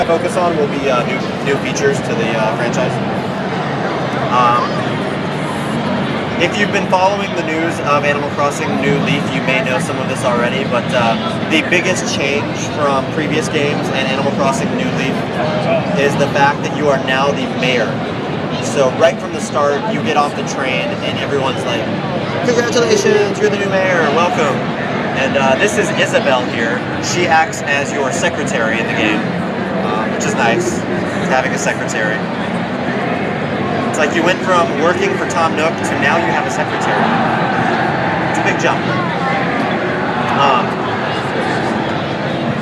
I focus on will be new features to the franchise. If you've been following the news of Animal Crossing New Leaf, you may know some of this already, but the biggest change from previous games and Animal Crossing New Leaf is the fact that you are now the mayor. So right from the start, you get off the train and everyone's like, "Congratulations, you're the new mayor, welcome." And this is Isabelle here. She acts as your secretary in the game, which is nice, having a secretary. It's like you went from working for Tom Nook to now you have a secretary. It's a big jump.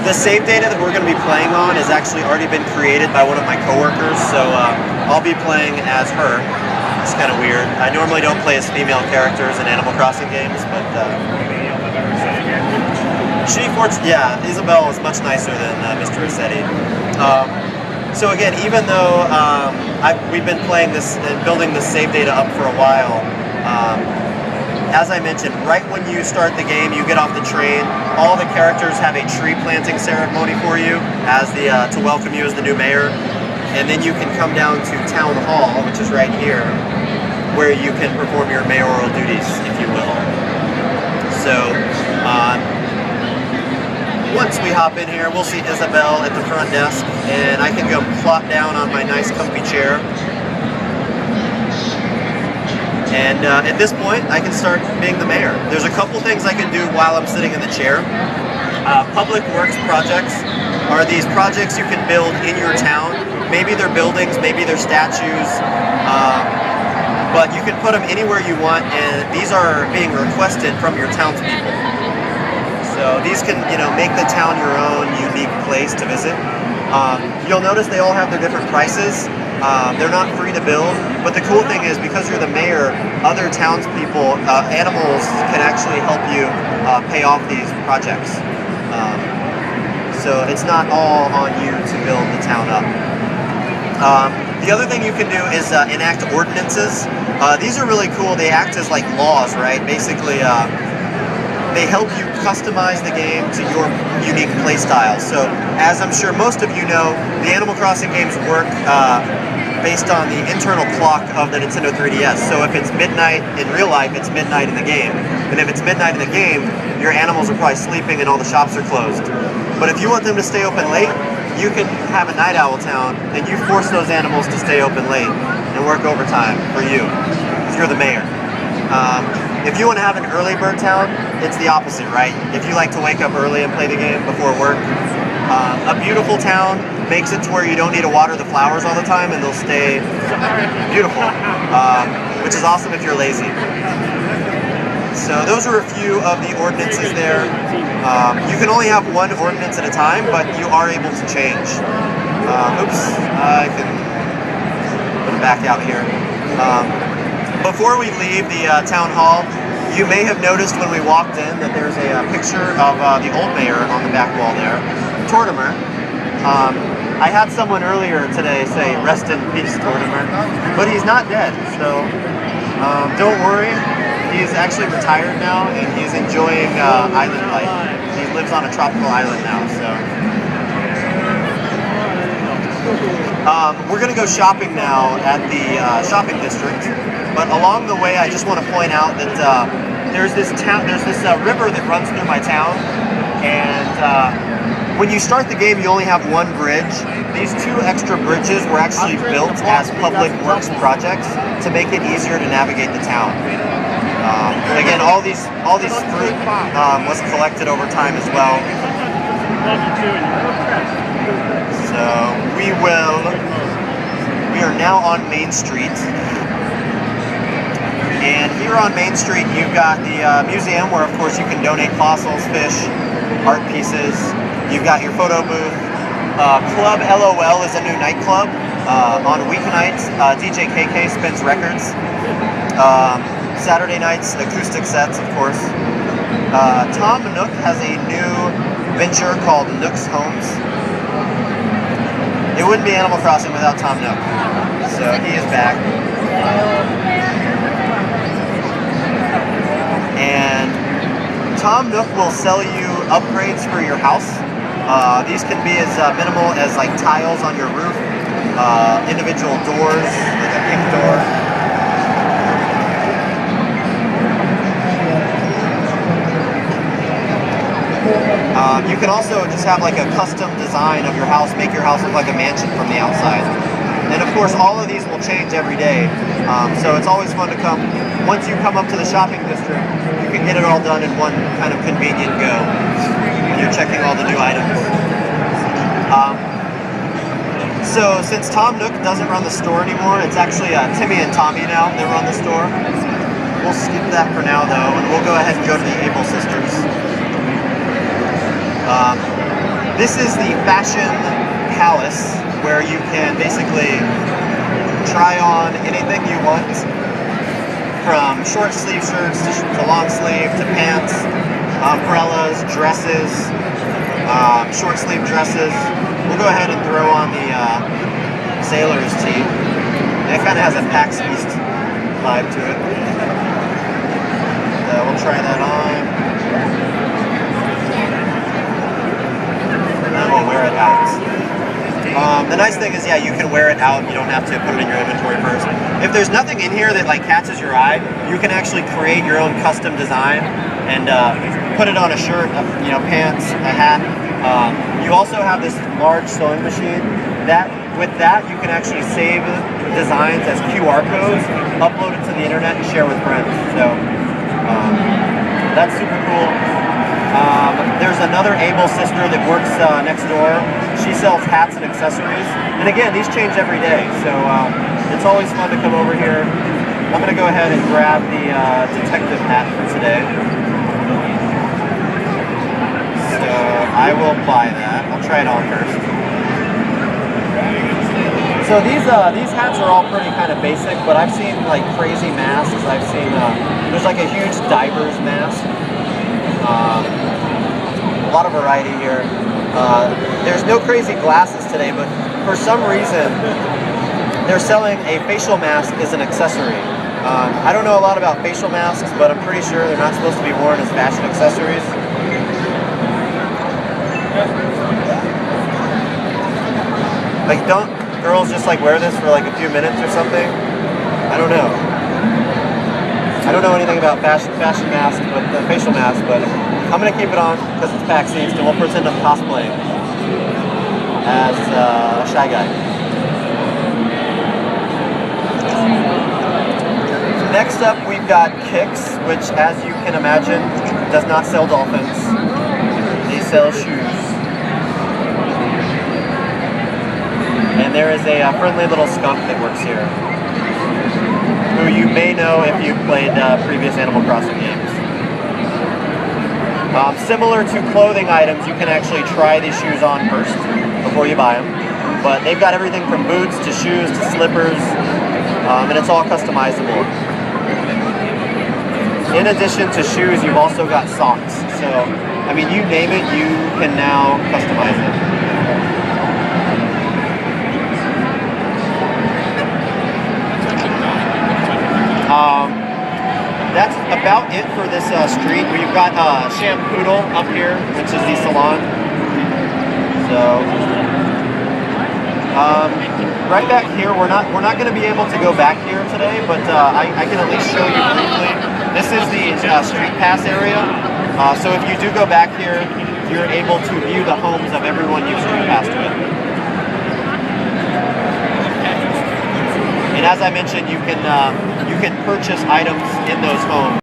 The save data that we're going to be playing on has actually already been created by one of my coworkers, so I'll be playing as her. It's kind of weird. I normally don't play as female characters in Animal Crossing games, but Isabelle is much nicer than Mr. Rossetti. So again, even though we've been playing this and building this save data up for a while, as I mentioned, right when you start the game, you get off the train, all the characters have a tree planting ceremony for you as to welcome you as the new mayor, and then you can come down to Town Hall, which is right here, where you can perform your mayoral duties, if you will. So, once we hop in here, we'll see Isabelle at the front desk, and I can go plop down on my nice comfy chair. And at this point, I can start being the mayor. There's a couple things I can do while I'm sitting in the chair. Public works projects are these projects you can build in your town. Maybe they're buildings, maybe they're statues, but you can put them anywhere you want, and these are being requested from your townspeople. So these can, make the town your own unique place to visit. You'll notice they all have their different prices. They're not free to build, but the cool thing is because you're the mayor, other townspeople, animals can actually help you pay off these projects. So it's not all on you to build the town up. The other thing you can do is enact ordinances. These are really cool. They act as like laws, right? Basically, they help you customize the game to your unique playstyle. So, as I'm sure most of you know, the Animal Crossing games work based on the internal clock of the Nintendo 3DS. So if it's midnight in real life, it's midnight in the game. And if it's midnight in the game, your animals are probably sleeping and all the shops are closed. But if you want them to stay open late, you can have a night owl town, and you force those animals to stay open late and work overtime for you, because you're the mayor. If you want to have an early bird town, it's the opposite, right? If you like to wake up early and play the game before work, a beautiful town makes it to where you don't need to water the flowers all the time and they'll stay beautiful, which is awesome if you're lazy. So those are a few of the ordinances there. You can only have one ordinance at a time, but you are able to change. I can put it back out here. Before we leave the town hall, you may have noticed when we walked in that there's a picture of the old mayor on the back wall there, Tortimer. I had someone earlier today say, "Rest in peace, Tortimer," but he's not dead, so don't worry. He's actually retired now, and he's enjoying island life. He lives on a tropical island now, so. We're going to go shopping now at the shopping district, but along the way I just want to point out that there's this river that runs through my town, and when you start the game you only have one bridge. These two extra bridges were actually built as public works projects to make it easier to navigate the town. Again, all these fruit was collected over time as well. So we are now on Main Street, and here on Main Street you've got the museum where of course you can donate fossils, fish, art pieces. You've got your photo booth. Club LOL is a new nightclub. On weeknights, DJ KK spins records. Saturday nights, acoustic sets, of course. Tom Nook has a new venture called Nook's Homes. It wouldn't be Animal Crossing without Tom Nook. So he is back. And Tom Nook will sell you upgrades for your house. These can be as minimal as like tiles on your roof, individual doors, like a pink door. You can also just have like a custom design of your house, make your house look like a mansion from the outside. And of course, all of these will change every day. So it's always fun to come. Once you come up to the shopping district, you can get it all done in one kind of convenient go when you're checking all the new items. So since Tom Nook doesn't run the store anymore, it's actually Timmy and Tommy now that run the store. We'll skip that for now though, and we'll go ahead and go to the Able Sisters. This is the Fashion Palace, where you can basically try on anything you want, from short sleeve shirts to long sleeve to pants, umbrellas, dresses, short sleeve dresses. We'll go ahead and throw on the sailor's tee. It kind of has a PAX East vibe to it. We'll try that on. And then we'll wear it out. The nice thing is, yeah, you can wear it out. You don't have to put it in your inventory first. If there's nothing in here that like catches your eye, you can actually create your own custom design and put it on a shirt, pants, a hat. You also have this large sewing machine. With that, you can actually save designs as QR codes, upload it to the internet, and share with friends. So that's super cool. There's another Able sister that works next door. She sells hats and accessories. And again, these change every day, so it's always fun to come over here. I'm going to go ahead and grab the detective hat for today. So I will buy that. I'll try it on first. So these hats are all pretty kind of basic, but I've seen like crazy masks. I've seen, there's like a huge diver's mask. A lot of variety here. There's no crazy glasses today, but for some reason they're selling a facial mask as an accessory. I don't know a lot about facial masks, but I'm pretty sure they're not supposed to be worn as fashion accessories. Like, don't girls just like wear this for like a few minutes or something? I don't know. I don't know anything about fashion masks, but the facial mask, but I'm going to keep it on because it's PAX East, and we'll pretend I'm cosplaying as a Shy Guy. Next up, we've got Kicks, which, as you can imagine, does not sell dolphins. They sell shoes. And there is a friendly little skunk that works here, who you may know if you've played previous Animal Crossing games. Similar to clothing items, you can actually try these shoes on first before you buy them. But they've got everything from boots to shoes to slippers, and it's all customizable. In addition to shoes, you've also got socks. So, I mean, you name it, you can now customize it. That's about it for this street. We've got Shampoodle up here, which is the salon. So right back here, we're not going to be able to go back here today, but I can at least show you briefly. This is the street pass area. So if you do go back here, you're able to view the homes of everyone you've street passed with. And as I mentioned, you can purchase items in those homes.